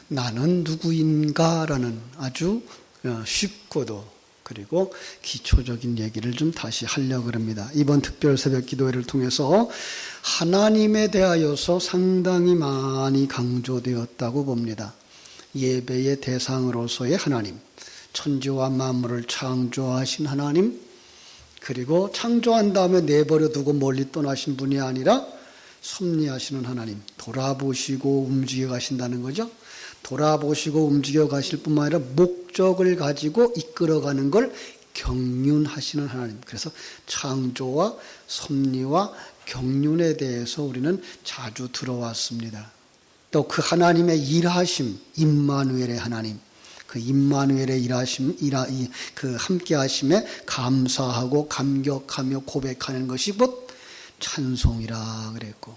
나는 누구인가라는 아주 쉽고도 그리고 기초적인 얘기를 좀 다시 하려고 합니다. 이번 특별 새벽 기도회를 통해서 하나님에 대하여서 상당히 많이 강조되었다고 봅니다. 예배의 대상으로서의 하나님, 천지와 만물을 창조하신 하나님, 그리고 창조한 다음에 내버려 두고 멀리 떠나신 분이 아니라 섭리하시는 하나님, 돌아보시고 움직여 가신다는 거죠. 돌아보시고 움직여 가실 뿐만 아니라 목적을 가지고 이끌어가는 걸 경륜하시는 하나님. 그래서 창조와 섭리와 경륜에 대해서 우리는 자주 들어왔습니다. 또 그 하나님의 일하심, 임마누엘의 하나님, 그 임마누엘의 일하심, 그 함께하심에 감사하고 감격하며 고백하는 것이 곧 찬송이라 그랬고,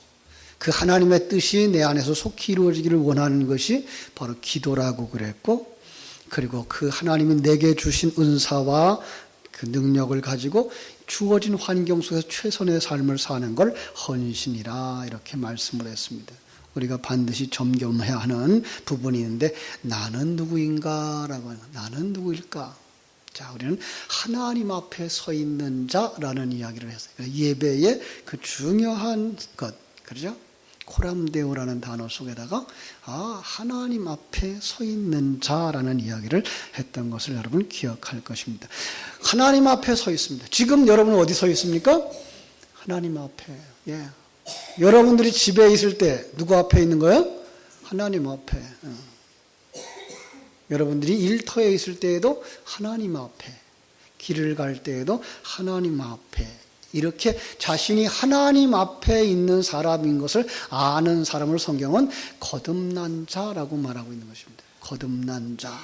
그 하나님의 뜻이 내 안에서 속히 이루어지기를 원하는 것이 바로 기도라고 그랬고, 그리고 그 하나님이 내게 주신 은사와 그 능력을 가지고 주어진 환경 속에서 최선의 삶을 사는 걸 헌신이라 이렇게 말씀을 했습니다. 우리가 반드시 점검해야 하는 부분이 있는데, 나는 누구인가라고 하는, 나는 누구일까? 자, 우리는 하나님 앞에 서 있는 자라는 이야기를 했어요. 예배의 그 중요한 것, 그렇죠? 코람데오라는 단어 속에다가 하나님 앞에 서 있는 자라는 이야기를 했던 것을 여러분 기억할 것입니다. 하나님 앞에 서 있습니다. 지금 여러분 어디 서 있습니까? 하나님 앞에. 예. 여러분들이 집에 있을 때 누구 앞에 있는 거예요? 하나님 앞에. 여러분들이 일터에 있을 때에도 하나님 앞에, 길을 갈 때에도 하나님 앞에, 이렇게 자신이 하나님 앞에 있는 사람인 것을 아는 사람을 성경은 거듭난 자라고 말하고 있는 것입니다. 거듭난 자.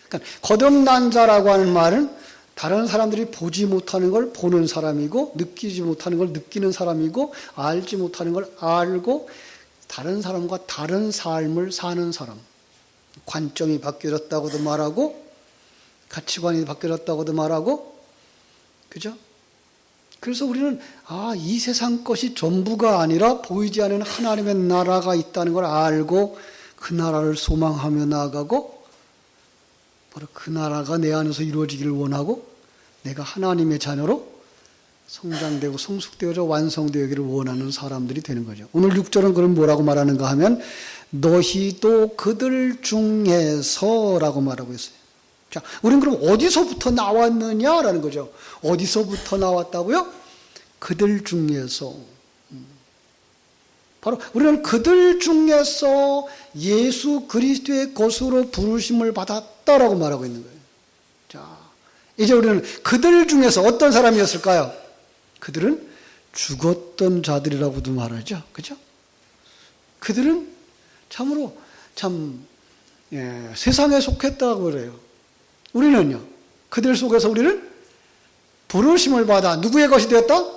그러니까 거듭난 자라고 하는 말은 다른 사람들이 보지 못하는 걸 보는 사람이고, 느끼지 못하는 걸 느끼는 사람이고, 알지 못하는 걸 알고 다른 사람과 다른 삶을 사는 사람. 관점이 바뀌어졌다고도 말하고, 가치관이 바뀌어졌다고도 말하고, 그죠? 그래서 우리는 이 세상 것이 전부가 아니라 보이지 않는 하나님의 나라가 있다는 걸 알고 그 나라를 소망하며 나아가고, 바로 그 나라가 내 안에서 이루어지기를 원하고 내가 하나님의 자녀로 성장되고 성숙되어져 완성되기를 원하는 사람들이 되는 거죠. 오늘 6절은 그럼 뭐라고 말하는가 하면, 너희도 그들 중에서라고 말하고 있어요. 자, 우리는 그럼 어디서부터 나왔느냐라는 거죠. 어디서부터 나왔다고요? 그들 중에서. 바로 우리는 그들 중에서 예수 그리스도의 것으로 부르심을 받았다라고 말하고 있는 거예요. 자, 이제 우리는 그들 중에서 어떤 사람이었을까요? 그들은 죽었던 자들이라고도 말하죠. 그죠? 그들은 참으로 세상에 속했다고 그래요. 우리는요, 그들 속에서 우리는 부르심을 받아 누구의 것이 되었다?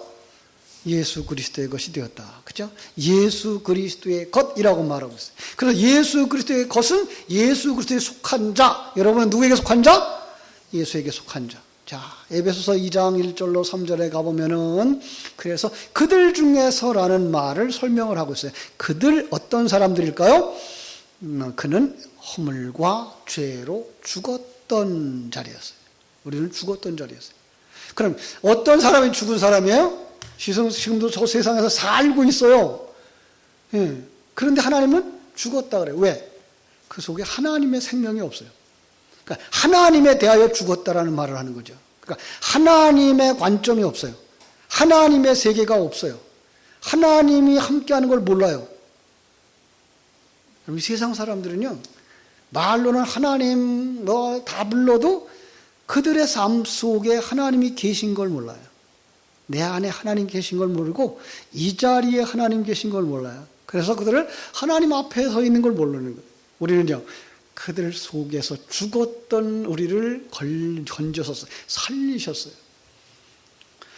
예수 그리스도의 것이 되었다. 그죠? 예수 그리스도의 것이라고 말하고 있어요. 그래서 예수 그리스도의 것은 예수 그리스도에 속한 자. 여러분, 누구에게 속한 자? 예수에게 속한 자. 자, 에베소서 2장 1절로 3절에 가보면은, 그래서 그들 중에서라는 말을 설명을 하고 있어요. 그들 어떤 사람들일까요? 그는 허물과 죄로 죽었던 자리였어요. 우리는 죽었던 자리였어요. 그럼 어떤 사람이 죽은 사람이에요? 지금도 저 세상에서 살고 있어요. 예. 그런데 하나님은 죽었다 그래요. 왜? 그 속에 하나님의 생명이 없어요. 그러니까 하나님에 대하여 죽었다라는 말을 하는 거죠. 그러니까 하나님의 관점이 없어요. 하나님의 세계가 없어요. 하나님이 함께하는 걸 몰라요. 우리 세상 사람들은요, 말로는 하나님 다 불러도 그들의 삶 속에 하나님이 계신 걸 몰라요. 내 안에 하나님 계신 걸 모르고 이 자리에 하나님 계신 걸 몰라요. 그래서 그들을 하나님 앞에 서 있는 걸 모르는 거예요. 우리는요, 그들 속에서 죽었던 우리를 건져서 살리셨어요.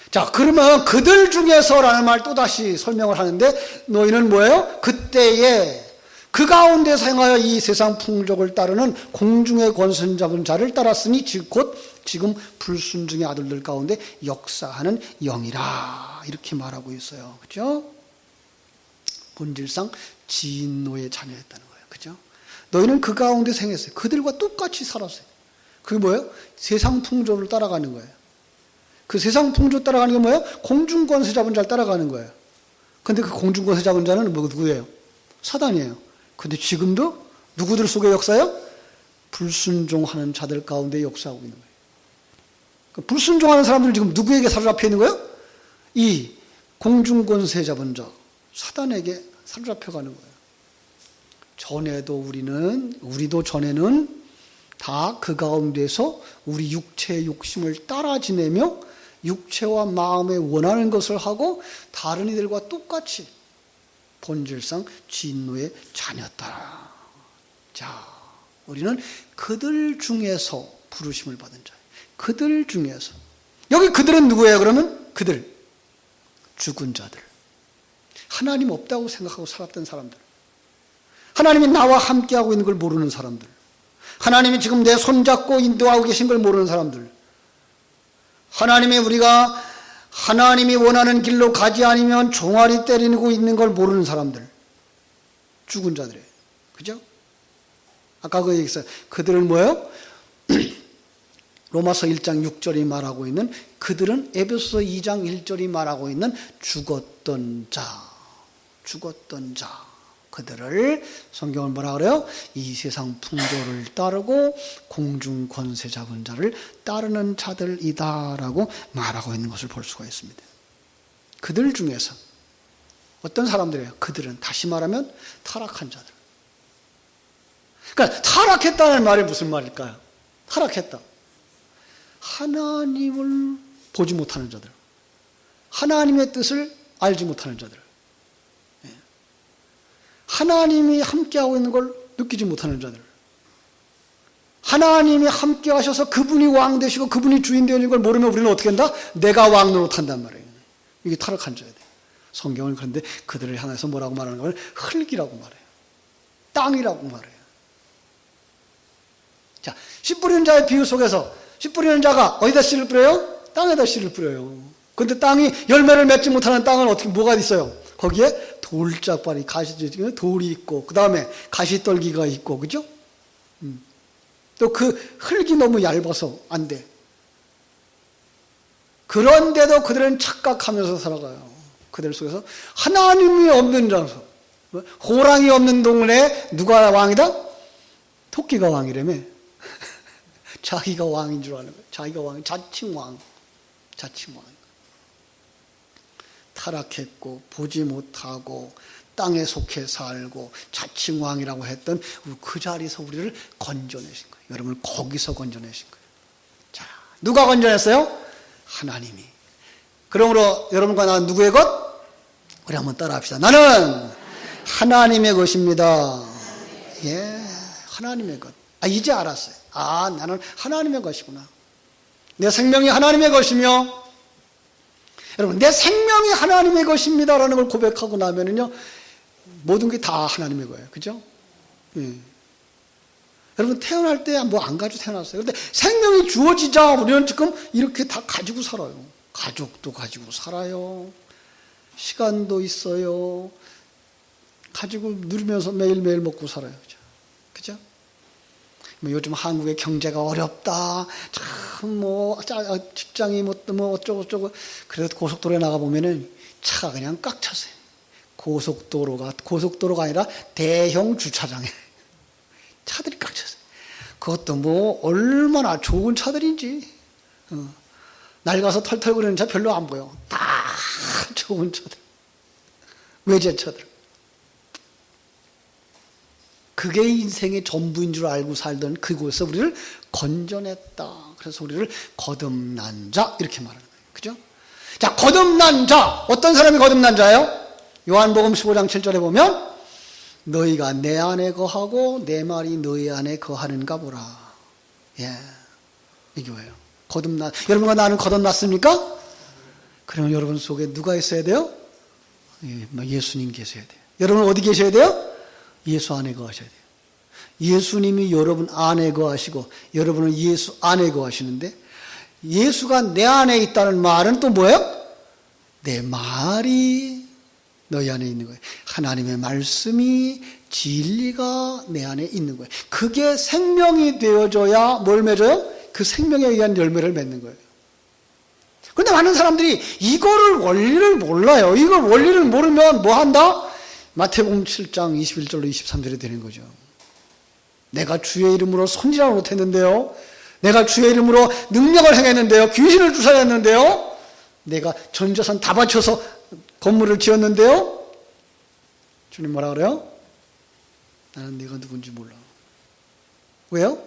자, 그러면 그들 중에서라는 말 또다시 설명을 하는데, 너희는 뭐예요? 그때에 그 가운데서 행하여 이 세상 풍족을 따르는 공중의 권세 잡은 자를 따랐으니 곧 지금 불순종의 아들들 가운데 역사하는 영이라, 이렇게 말하고 있어요. 그렇죠? 본질상 진노의 자녀였다는 거예요. 그죠? 너희는 그 가운데 생했어요. 그들과 똑같이 살았어요. 그게 뭐예요? 세상 풍조를 따라가는 거예요. 그 세상 풍조 따라가는 게 뭐예요? 공중권세 잡은 자를 따라가는 거예요. 근데 그 공중권세 잡은 자는 누구예요? 사단이에요. 근데 지금도 누구들 속의 역사예요? 불순종하는 자들 가운데 역사하고 있는 거예요. 그 불순종하는 사람들은 지금 누구에게 사로잡혀 있는 거예요? 이 공중권세 잡은 자, 사단에게 사로잡혀가는 거예요. 우리도 전에는 다 그 가운데서 우리 육체의 욕심을 따라 지내며 육체와 마음에 원하는 것을 하고 다른 이들과 똑같이 본질상 진노의 자녀다. 자, 우리는 그들 중에서 부르심을 받은 자예요. 그들 중에서. 여기 그들은 누구예요? 그러면 그들, 죽은 자들, 하나님 없다고 생각하고 살았던 사람들, 하나님이 나와 함께하고 있는 걸 모르는 사람들, 하나님이 지금 내 손잡고 인도하고 계신 걸 모르는 사람들, 우리가 하나님이 원하는 길로 가지 않으면 종아리 때리고 있는 걸 모르는 사람들, 죽은 자들이에요. 그죠? 아까 그 얘기했어요. 그들은 뭐예요? 로마서 1장 6절이 말하고 있는, 그들은 에베소서 2장 1절이 말하고 있는 죽었던 자, 그들을 성경은 뭐라 그래요? 이 세상 풍조를 따르고 공중 권세 잡은 자를 따르는 자들이다라고 말하고 있는 것을 볼 수가 있습니다. 그들 중에서 어떤 사람들이에요? 그들은 다시 말하면 타락한 자들. 그러니까 타락했다는 말이 무슨 말일까요? 타락했다. 하나님을 보지 못하는 자들, 하나님의 뜻을 알지 못하는 자들, 하나님이 함께하고 있는 걸 느끼지 못하는 자들, 하나님이 함께하셔서 그분이 왕 되시고 그분이 주인 되는 걸 모르면 우리는 어떻게 한다? 내가 왕 노릇한단 말이에요. 이게 타락한 자야 돼. 성경은 그런데 그들을 향해서 뭐라고 말하는 걸 흙이라고 말해요. 땅이라고 말해요. 자, 씨 뿌리는 자의 비유 속에서 씨 뿌리는 자가 어디다 씨를 뿌려요? 땅에다 씨를 뿌려요. 근데 땅이 열매를 맺지 못하는 땅은 어떻게, 뭐가 있어요? 거기에 돌짝발이, 돌이 있고, 그 다음에 가시떨기가 있고, 그죠? 또 그 흙이 너무 얇아서 안 돼. 그런데도 그들은 착각하면서 살아가요. 그들 속에서 하나님이 없는 장소, 호랑이 없는 동네 누가 왕이다? 토끼가 왕이라며. 자기가 왕인 줄 아는 거예요. 자기가 왕, 자칭왕. 타락했고 보지 못하고 땅에 속해 살고 자칭왕이라고 했던 그 자리에서 우리를 건져내신 거예요. 여러분을 거기서 건져내신 거예요. 자, 누가 건져냈어요? 하나님이. 그러므로 여러분과 나는 누구의 것? 우리 한번 따라합시다. 나는 하나님의 것입니다. 예, 하나님의 것. 이제 알았어요. 나는 하나님의 것이구나. 내 생명이 하나님의 것이며, 여러분, 내 생명이 하나님의 것입니다라는 걸 고백하고 나면은요, 모든 게 다 하나님의 거예요. 그죠? 예. 여러분, 태어날 때 뭐 안 가지고 태어났어요. 그런데 생명이 주어지자 우리는 지금 이렇게 다 가지고 살아요. 가족도 가지고 살아요. 시간도 있어요. 가지고 누리면서 매일매일 먹고 살아요. 그죠? 요즘 한국의 경제가 어렵다. 참 직장이 뭐 어쩌고 그래도 고속도로에 나가 보면은 차가 그냥 꽉 찼어요. 고속도로가 아니라 대형 주차장에 차들이 꽉 찼어요. 그것도 뭐 얼마나 좋은 차들인지. 낡아서 털털거리는 차 별로 안 보여. 다 좋은 차들, 외제차들. 그게 인생의 전부인 줄 알고 살던 그곳에서 우리를 건져냈다. 그래서 우리를 거듭난 자, 이렇게 말하는 거예요. 그죠? 자, 거듭난 자. 어떤 사람이 거듭난 자예요? 요한복음 15장 7절에 보면 너희가 내 안에 거하고 내 말이 너희 안에 거하는가 보라. 예, 이게 뭐예요? 거듭난, 여러분과 나는 거듭났습니까? 그러면 여러분 속에 누가 있어야 돼요? 예수님 계셔야 돼요. 여러분 어디 계셔야 돼요? 예수 안에 거하셔야 돼요. 예수님이 여러분 안에 거하시고 여러분은 예수 안에 거하시는데, 예수가 내 안에 있다는 말은 또 뭐예요? 내 말이 너희 안에 있는 거예요. 하나님의 말씀이 진리가 내 안에 있는 거예요. 그게 생명이 되어져야 뭘 맺어요? 그 생명에 의한 열매를 맺는 거예요. 그런데 많은 사람들이 이거를 원리를 몰라요. 이걸 원리를 모르면 뭐 한다? 마태복음 7장 21절로 23절에 되는 거죠. 내가 주의 이름으로 선지자를 못했는데요. 내가 주의 이름으로 능력을 행했는데요. 귀신을 주사했는데요. 내가 전 재산 다 바쳐서 건물을 지었는데요. 주님 뭐라 그래요? 나는 네가 누군지 몰라. 왜요?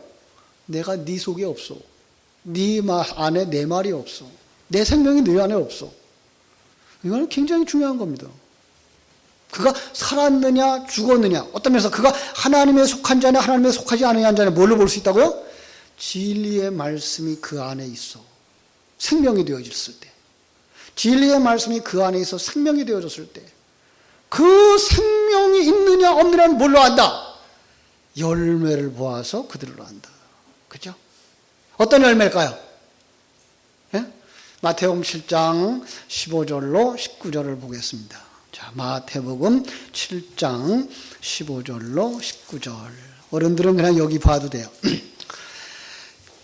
내가 네 속에 없어. 네 안에 내 말이 없어. 내 생명이 네 안에 없어. 이거는 굉장히 중요한 겁니다. 그가 살았느냐 죽었느냐, 어떤 면에서 그가 하나님에 속한 자냐 하나님에 속하지 않은 자냐 뭘로 볼 수 있다고요? 진리의 말씀이 그 안에 있어 생명이 되어졌을 때, 진리의 말씀이 그 안에 있어 생명이 되어졌을 때, 그 생명이 있느냐 없느냐는 뭘로 안다? 열매를 보아서 그들로 안다. 그죠? 어떤 열매일까요? 예? 마태복음 7장 15절로 19절을 보겠습니다. 자, 마태복음 7장 15절로 19절. 어른들은 그냥 여기 봐도 돼요.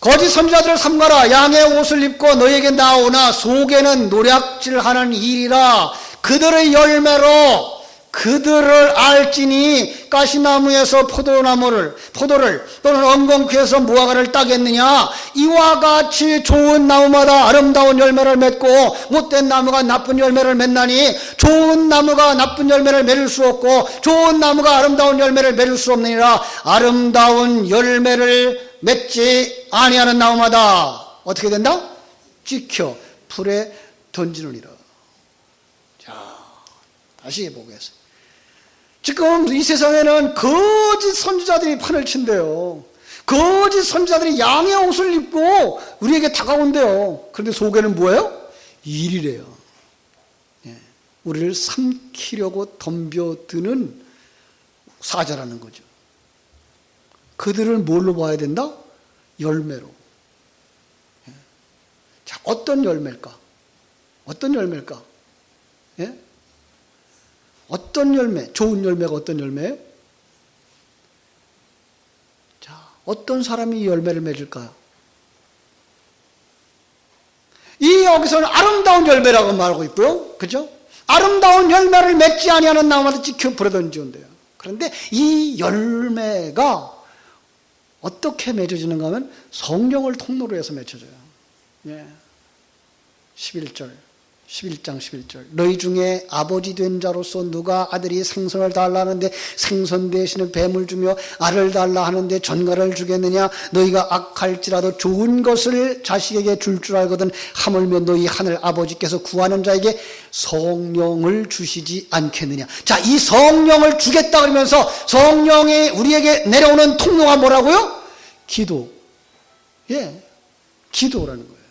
거짓 선지자들을 삼가라. 양의 옷을 입고 너에게 나오나 속에는 노략질하는 일이라. 그들의 열매로 그들을 알지니 가시나무에서 포도를 또는 엉겅퀴에서 무화과를 따겠느냐. 이와 같이 좋은 나무마다 아름다운 열매를 맺고 못된 나무가 나쁜 열매를 맺나니 좋은 나무가 나쁜 열매를 맺을 수 없고 좋은 나무가 아름다운 열매를 맺을 수 없느니라. 아름다운 열매를 맺지 아니하는 나무마다 어떻게 된다? 찍혀 불에 던지느니라. 자, 다시 해보겠습니다. 지금 이 세상에는 거짓 선지자들이 판을 친대요. 거짓 선지자들이 양의 옷을 입고 우리에게 다가온대요. 그런데 속에는 뭐예요? 일이래요. 예. 우리를 삼키려고 덤벼드는 사자라는 거죠. 그들을 뭘로 봐야 된다? 열매로. 예. 자, 어떤 열매일까? 어떤 열매일까? 예? 어떤 열매? 좋은 열매가 어떤 열매예요? 자, 어떤 사람이 이 열매를 맺을까요? 이 여기서는 아름다운 열매라고 말하고 있고요. 그죠? 아름다운 열매를 맺지 아니하는 나무마다 찍혀 불에 던지온대요. 그런데 이 열매가 어떻게 맺어지는가 하면 성령을 통로로 해서 맺혀져요. 예. 11장 11절. 너희 중에 아버지 된 자로서 누가 아들이 생선을 달라 하는데 생선 대신에 뱀을 주며 알을 달라 하는데 전갈을 주겠느냐. 너희가 악할지라도 좋은 것을 자식에게 줄 줄 알거든 하물며 너희 하늘 아버지께서 구하는 자에게 성령을 주시지 않겠느냐. 자, 이 성령을 주겠다 그러면서 성령이 우리에게 내려오는 통로가 뭐라고요? 기도. 예, 기도라는 거예요.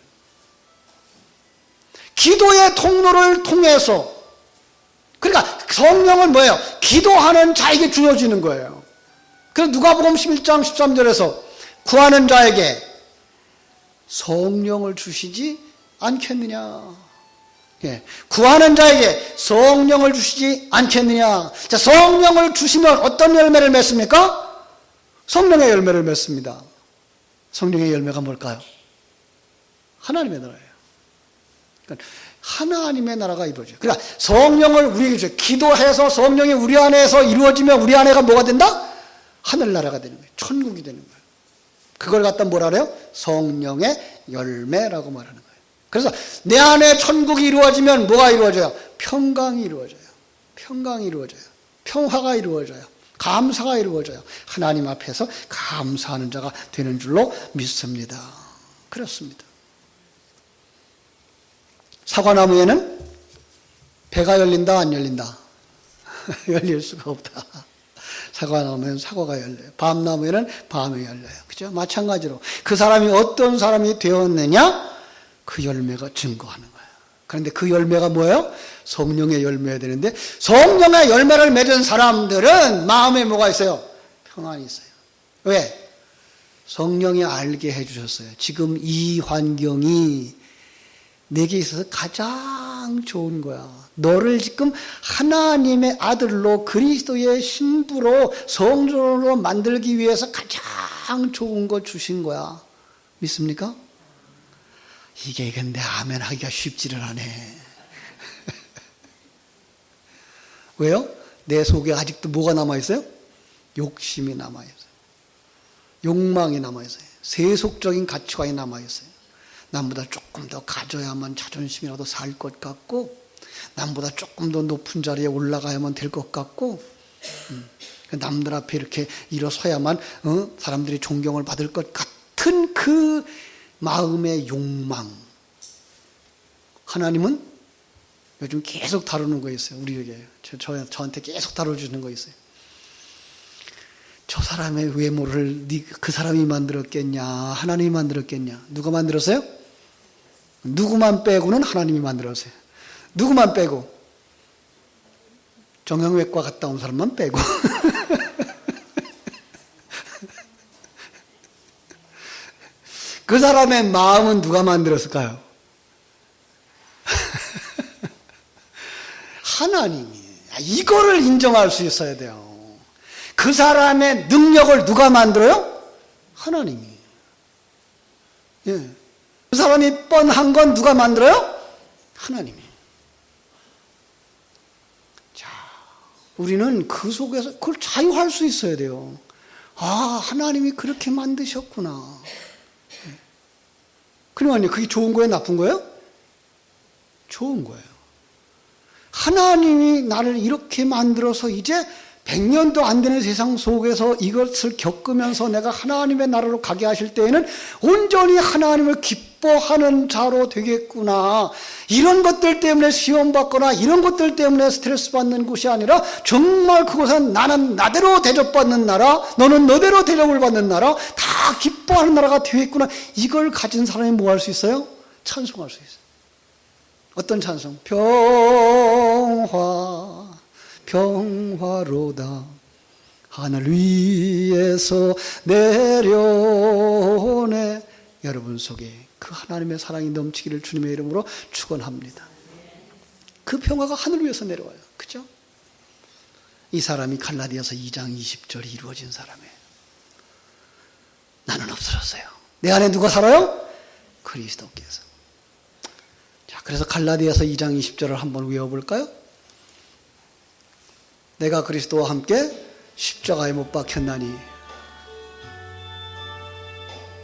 기도의 통로를 통해서, 그러니까 성령은 뭐예요? 기도하는 자에게 주어지는 거예요. 그래서 누가복음 11장 13절에서 구하는 자에게 성령을 주시지 않겠느냐. 예, 구하는 자에게 성령을 주시지 않겠느냐. 자, 성령을 주시면 어떤 열매를 맺습니까? 성령의 열매를 맺습니다. 성령의 열매가 뭘까요? 하나님의 나라예요. 하나님의 나라가 이루어져요. 그러니까 성령을 우리에게 줘요. 기도해서 성령이 우리 안에서 이루어지면 우리 안에가 뭐가 된다? 하늘나라가 되는 거예요. 천국이 되는 거예요. 그걸 갖다 뭐라 그래요? 성령의 열매라고 말하는 거예요. 그래서 내 안에 천국이 이루어지면 뭐가 이루어져요? 평강이 이루어져요. 평강이 이루어져요. 평화가 이루어져요. 감사가 이루어져요. 하나님 앞에서 감사하는 자가 되는 줄로 믿습니다. 그렇습니다. 사과나무에는 배가 열린다, 안 열린다? 열릴 수가 없다. 사과나무에는 사과가 열려요. 밤나무에는 밤이 열려요. 그죠? 마찬가지로 그 사람이 어떤 사람이 되었느냐? 그 열매가 증거하는 거예요. 그런데 그 열매가 뭐예요? 성령의 열매가 되는데 성령의 열매를 맺은 사람들은 마음에 뭐가 있어요? 평안이 있어요. 왜? 성령이 알게 해주셨어요. 지금 이 환경이 내게 있어서 가장 좋은 거야. 너를 지금 하나님의 아들로 그리스도의 신부로 성전으로 만들기 위해서 가장 좋은 거 주신 거야. 믿습니까? 이게 근데 아멘 하기가 쉽지를 않네. 왜요? 내 속에 아직도 뭐가 남아있어요? 욕심이 남아있어요. 욕망이 남아있어요. 세속적인 가치관이 남아있어요. 남보다 조금 더 가져야만 자존심이라도 살 것 같고, 남보다 조금 더 높은 자리에 올라가야만 될 것 같고, 남들 앞에 이렇게 일어서야만 사람들이 존경을 받을 것 같은 그 마음의 욕망. 하나님은 요즘 계속 다루는 거 있어요. 우리에게. 저한테 계속 다뤄주는 거 있어요. 저 사람의 외모를 그 사람이 만들었겠냐? 하나님이 만들었겠냐? 누가 만들었어요? 누구만 빼고는 하나님이 만들었어요. 누구만 빼고? 정형외과 갔다 온 사람만 빼고. 그 사람의 마음은 누가 만들었을까요? 하나님이. 이거를 인정할 수 있어야 돼요. 그 사람의 능력을 누가 만들어요? 하나님이. 예. 그 사람이 뻔한 건 누가 만들어요? 하나님이. 자, 우리는 그 속에서 그걸 자유할 수 있어야 돼요. 아, 하나님이 그렇게 만드셨구나. 예. 그러면요, 그게 좋은 거예요? 나쁜 거예요? 좋은 거예요. 하나님이 나를 이렇게 만들어서 이제 100년도 안 되는 세상 속에서 이것을 겪으면서 내가 하나님의 나라로 가게 하실 때에는 온전히 하나님을 기뻐하는 자로 되겠구나. 이런 것들 때문에 시험받거나 이런 것들 때문에 스트레스 받는 곳이 아니라 정말 그곳은 나는 나대로 대접받는 나라, 너는 너대로 대접을 받는 나라, 다 기뻐하는 나라가 되겠구나. 이걸 가진 사람이 뭐 할 수 있어요? 찬송할 수 있어요. 어떤 찬송? 평화로다 하늘 위에서 내려오네. 여러분 속에 그 하나님의 사랑이 넘치기를 주님의 이름으로 축원합니다. 그 평화가 하늘 위에서 내려와요. 그죠? 이 사람이 갈라디아서 2장 20절이 이루어진 사람이에요. 나는 없어졌어요. 내 안에 누가 살아요? 그리스도께서. 자, 그래서 갈라디아서 2장 20절을 한번 외워볼까요? 내가 그리스도와 함께 십자가에 못 박혔나니.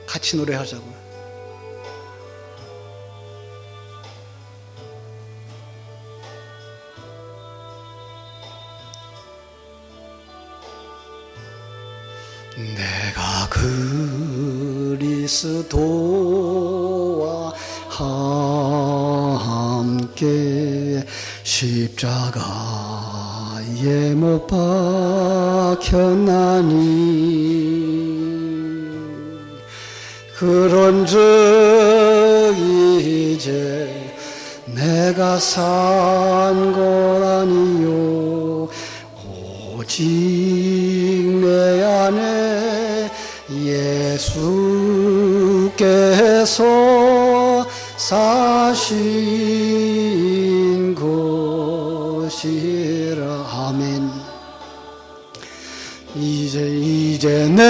같이 노래하자고요. 내가 그리스도와 함께 십자가에 못 박혔나니 그런즉 이제 내가 산 것 아니요 오직 내 안에 예수께서 사신 것이라. 아멘. 이제 내가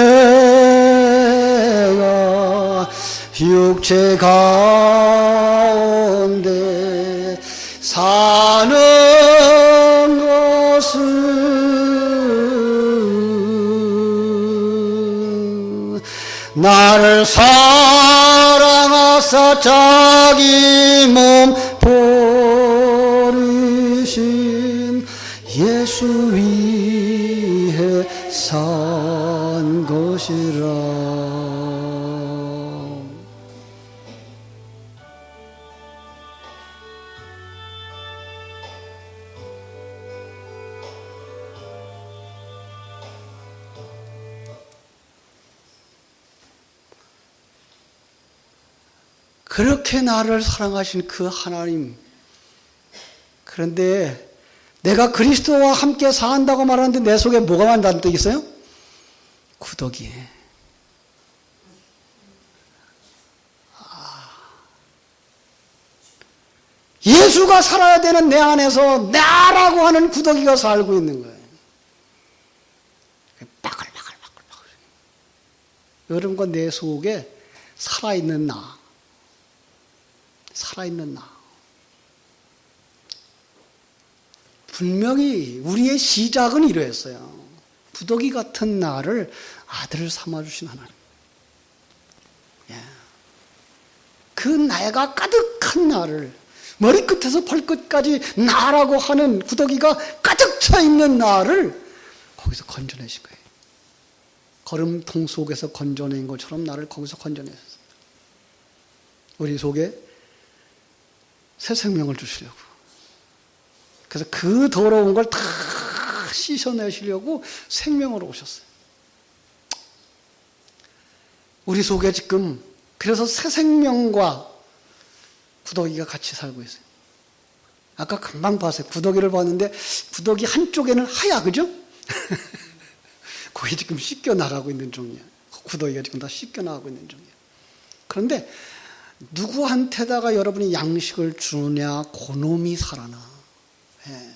육체 가운데 사는 것은 나를 사랑하사 자기 몸 버리신 예수 위해 산 것이라. 그렇게 나를 사랑하신 그 하나님. 그런데 내가 그리스도와 함께 산다고 말하는데 내 속에 뭐가 만다는 뜻 있어요? 구더기. 예수가 살아야 되는 내 안에서 나라고 하는 구더기가 살고 있는 거예요. 빠글빠글빠글빠글. 여러분과 내 속에 살아있는 나. 살아있는 나. 분명히 우리의 시작은 이러했어요. 구더기 같은 나를 아들을 삼아주신 하나님. 예. 그 나가 가득한 나를 머리끝에서 발끝까지 나라고 하는 구더기가 가득 차 있는 나를 거기서 건져내신 거예요. 거름통 속에서 건져낸 것처럼 나를 거기서 건져내셨어요. 우리 속에 새 생명을 주시려고. 그래서 그 더러운 걸 다 씻어내시려고 생명으로 오셨어요. 우리 속에 지금 그래서 새 생명과 구더기가 같이 살고 있어요. 아까 금방 봤어요. 구더기를 봤는데 구더기 한쪽에는 하얗, 그죠? 거기 지금 씻겨 나가고 있는 중이야. 구더기가 지금 다 씻겨 나가고 있는 중이야. 그런데 누구한테다가 여러분이 양식을 주느냐, 그놈이 살아나. 예.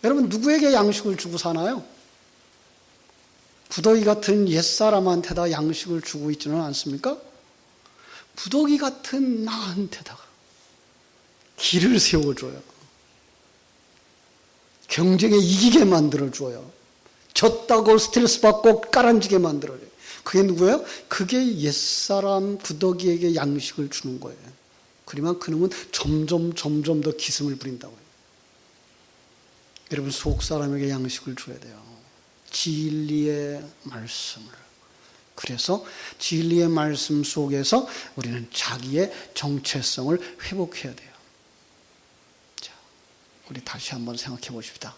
여러분 누구에게 양식을 주고 사나요? 구더기 같은 옛사람한테다 양식을 주고 있지는 않습니까? 구더기 같은 나한테다가 길을 세워줘요. 경쟁에 이기게 만들어줘요. 졌다고 스트레스 받고 까란지게 만들어요. 그게 누구예요? 그게 옛사람 구더기에게 양식을 주는 거예요. 그러면 그놈은 점점 더 기승을 부린다고요. 여러분 속사람에게 양식을 줘야 돼요. 진리의 말씀을. 그래서 진리의 말씀 속에서 우리는 자기의 정체성을 회복해야 돼요. 자, 우리 다시 한번 생각해 보십시다.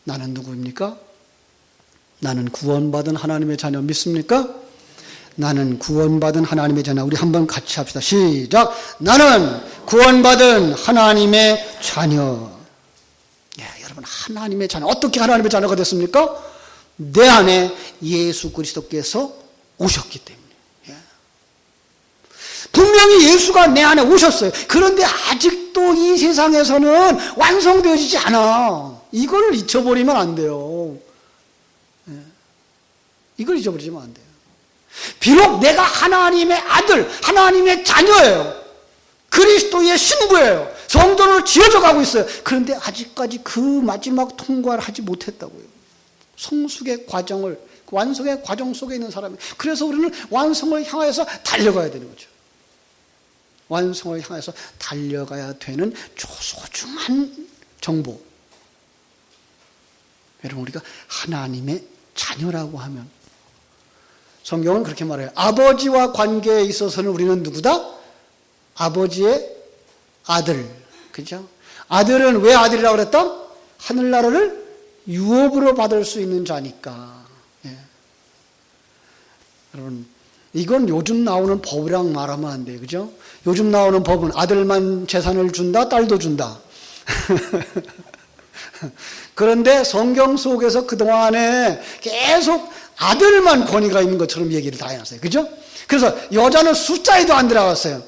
나는 누구입니까? 나는 구원받은 하나님의 자녀 믿습니까? 나는 구원받은 하나님의 자녀. 우리 한번 같이 합시다. 시작. 나는 구원받은 하나님의 자녀. 예, 여러분 하나님의 자녀. 어떻게 하나님의 자녀가 됐습니까? 내 안에 예수 그리스도께서 오셨기 때문에. 예. 분명히 예수가 내 안에 오셨어요. 그런데 아직도 이 세상에서는 완성되어지지 않아. 이걸 잊어버리면 안 돼요. 예. 이걸 잊어버리면 안 돼요. 비록 내가 하나님의 아들, 하나님의 자녀예요. 그리스도의 신부예요. 성전으로 지어져 가고 있어요. 그런데 아직까지 그 마지막 통과를 하지 못했다고요. 성숙의 과정을, 완성의 과정 속에 있는 사람이. 그래서 우리는 완성을 향해서 달려가야 되는 거죠. 완성을 향해서 달려가야 되는 소중한 정보. 여러분 우리가 하나님의 자녀라고 하면 성경은 그렇게 말해요. 아버지와 관계에 있어서는 우리는 누구다? 아버지의 아들. 그죠? 아들은 왜 아들이라고 그랬다? 하늘나라를 유업으로 받을 수 있는 자니까. 예. 여러분, 이건 요즘 나오는 법이랑 말하면 안 돼요. 그죠? 요즘 나오는 법은 아들만 재산을 준다, 딸도 준다. 그런데 성경 속에서 그동안에 계속 아들만 권위가 있는 것처럼 얘기를 다 해놨어요. 그죠? 그래서 여자는 숫자에도 안 들어갔어요.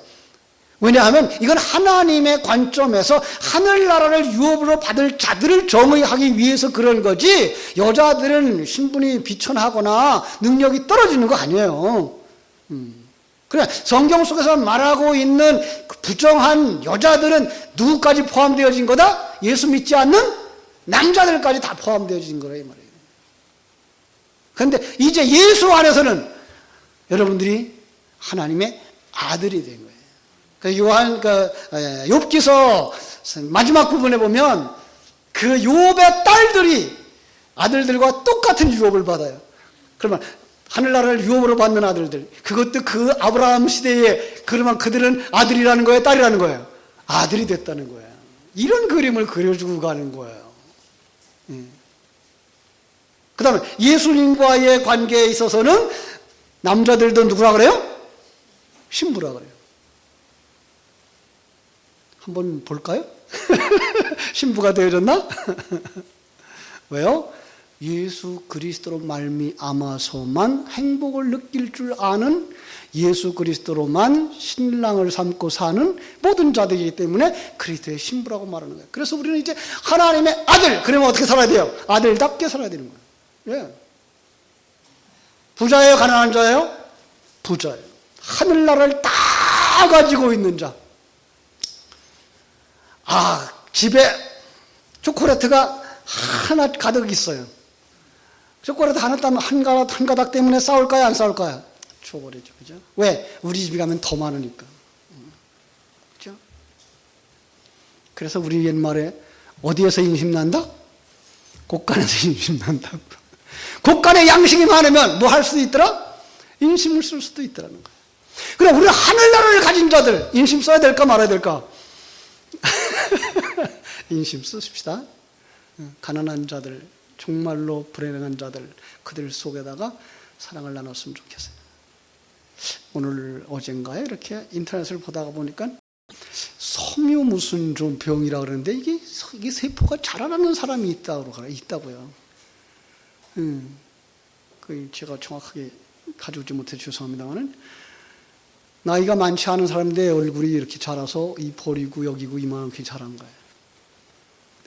왜냐하면 이건 하나님의 관점에서 하늘나라를 유업으로 받을 자들을 정의하기 위해서 그런 거지, 여자들은 신분이 비천하거나 능력이 떨어지는 거 아니에요. 그래, 성경 속에서 말하고 있는 부정한 여자들은 누구까지 포함되어진 거다? 예수 믿지 않는 남자들까지 다 포함되어진 거라 이 말이에요. 그런데 이제 예수 안에서는 여러분들이 하나님의 아들이 된 거예요. 요한 욥기서 마지막 부분에 보면 그 욥의 딸들이 아들들과 똑같은 유업을 받아요. 그러면 하늘나라를 유업으로 받는 아들들, 그것도 그 아브라함 시대에, 그러면 그들은 아들이라는 거예요, 딸이라는 거예요? 아들이 됐다는 거예요. 이런 그림을 그려주고 가는 거예요. 그 다음에 예수님과의 관계에 있어서는 남자들도 누구라 그래요? 신부라 그래요. 한번 볼까요? 신부가 되어졌나? 왜요? 예수 그리스도로 말미암아서만 행복을 느낄 줄 아는, 예수 그리스도로만 신랑을 삼고 사는 모든 자들이기 때문에 그리스도의 신부라고 말하는 거예요. 그래서 우리는 이제 하나님의 아들, 그러면 어떻게 살아야 돼요? 아들답게 살아야 되는 거예요. 예. 부자예요? 가난한 자예요? 부자예요. 하늘나라를 다 가지고 있는 자. 집에 초콜릿가 하나 가득 있어요. 초콜릿 하나 따면 한 가닥 때문에 싸울까요? 안 싸울까요? 줘버리죠. 그죠? 왜? 우리 집에 가면 더 많으니까. 그죠? 그래서 우리 옛말에 어디에서 임신난다? 곳간에서 임신난다고. 곳간에 양식이 많으면 뭐 할 수도 있더라? 인심을 쓸 수도 있더라는 거예요. 그럼 우리는 하늘나라를 가진 자들, 인심 써야 될까 말아야 될까? 인심 쓰십시다. 가난한 자들, 정말로 불행한 자들, 그들 속에다가 사랑을 나눴으면 좋겠어요. 오늘 어젠가에 이렇게 인터넷을 보다가 보니까 섬유 무슨 좀 병이라 그러는데 이게 세포가 자라나는 사람이 있다고요. 제가 정확하게 가져오지 못해 죄송합니다만은, 나이가 많지 않은 사람인데 얼굴이 이렇게 자라서 이 볼이고 여기고 이만하게 자란 거예요.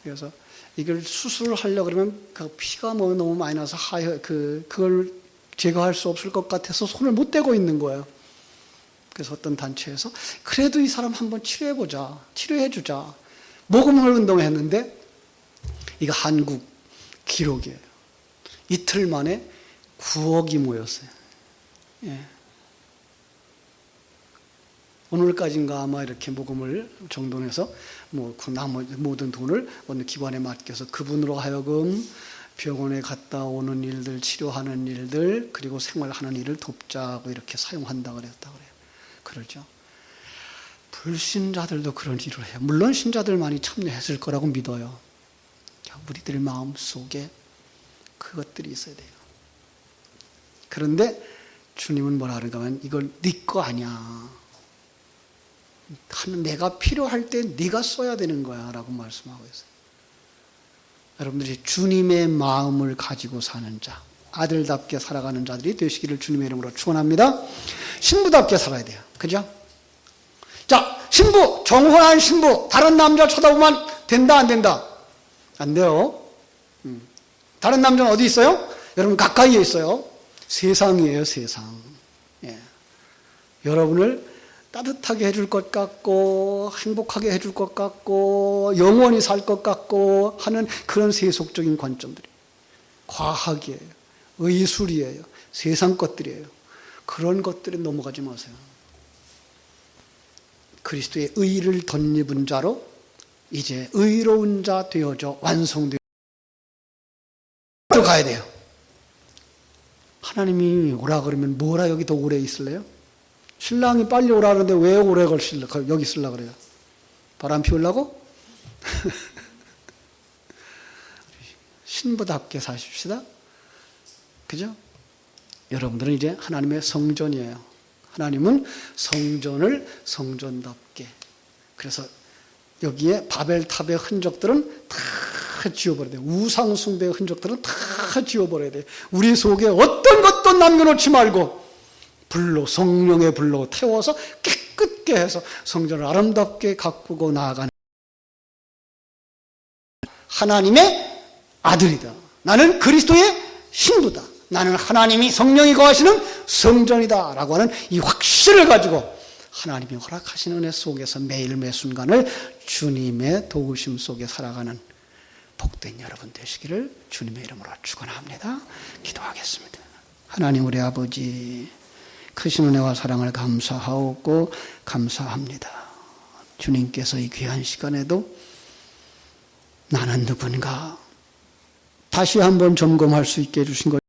그래서 이걸 수술을 하려고 그러면 그 피가 너무 많이 나서 그걸 제거할 수 없을 것 같아서 손을 못 대고 있는 거예요. 그래서 어떤 단체에서 그래도 이 사람 한번 치료해보자, 치료해주자, 모금을 운동했는데 이거 한국 기록이에요. 이틀 만에 9억이 모였어요. 예. 오늘까지인가 아마 이렇게 모금을 정돈해서 그 나머지 모든 돈을 어느 기관에 맡겨서 그분으로 하여금 병원에 갔다 오는 일들, 치료하는 일들, 그리고 생활하는 일을 돕자고 이렇게 사용한다 그랬다 그래요. 그러죠. 불신자들도 그런 일을 해요. 물론 신자들만이 참여했을 거라고 믿어요. 우리들 마음 속에 그것들이 있어야 돼요. 그런데 주님은 뭐라 그러는가 하면 이걸 네 거 아니야. 내가 필요할 때 네가 써야 되는 거야 라고 말씀하고 있어요. 여러분들이 주님의 마음을 가지고 사는 자, 아들답게 살아가는 자들이 되시기를 주님의 이름으로 축원합니다. 신부답게 살아야 돼요. 그죠? 자, 신부, 정혼한 신부, 다른 남자 쳐다보면 된다 안 된다? 안 돼요. 다른 남자는 어디 있어요? 여러분 가까이에 있어요. 세상이에요, 세상. 예. 여러분을 따뜻하게 해줄 것 같고 행복하게 해줄 것 같고 영원히 살 것 같고 하는 그런 세속적인 관점들이 과학이에요. 의술이에요. 세상 것들이에요. 그런 것들에 넘어가지 마세요. 그리스도의 의를 덧입은 자로 이제 의로운 자 되어져 완성되어 가야 돼요. 하나님이 오라 그러면 뭐라 여기 더 오래 있을래요? 신랑이 빨리 오라는데 왜 오래 여기 있으려고 그래요? 바람 피우려고? 신부답게 사십시다. 그죠? 여러분들은 이제 하나님의 성전이에요. 하나님은 성전을 성전답게. 그래서 여기에 바벨탑의 흔적들은 다 지워버려야 돼요. 우상숭배의 흔적들은 다 지워버려야 돼요. 우리 속에 어떤 것도 남겨놓지 말고 불로, 성령의 불로 태워서 깨끗게 해서 성전을 아름답게 가꾸고 나아가는 하나님의 아들이다. 나는 그리스도의 신부다. 나는 하나님이 성령이 거하시는 성전이다 라고 하는 이 확신을 가지고 하나님이 허락하시는 은혜 속에서 매일 매 순간을 주님의 도우심 속에 살아가는 복된 여러분 되시기를 주님의 이름으로 축원합니다. 기도하겠습니다. 하나님 우리 아버지, 크신 은혜와 사랑을 감사하고 감사합니다. 주님께서 이 귀한 시간에도 나는 누군가 다시 한번 점검할 수 있게 해주신 것